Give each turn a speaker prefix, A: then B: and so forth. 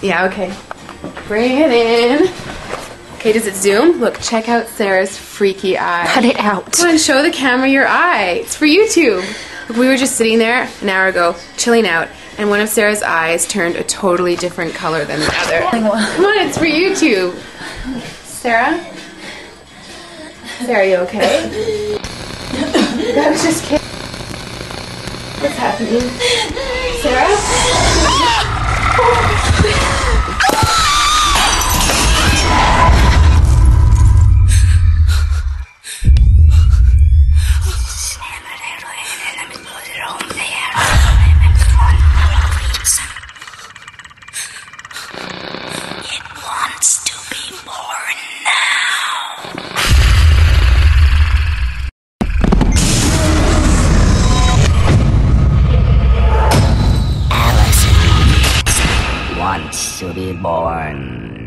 A: Yeah, okay. Bring it in. Okay, does it zoom? Look, check out Sarah's freaky eye.
B: Cut it out.
A: Come on, show the camera your eye. It's for YouTube. Look, we were just sitting there an hour ago, chilling out, and one of Sarah's eyes turned a totally different color than the other. Come on, it's for YouTube. Sarah? Sarah, are you okay? I was just kidding. What's happening? Sarah?
C: Wants to be born.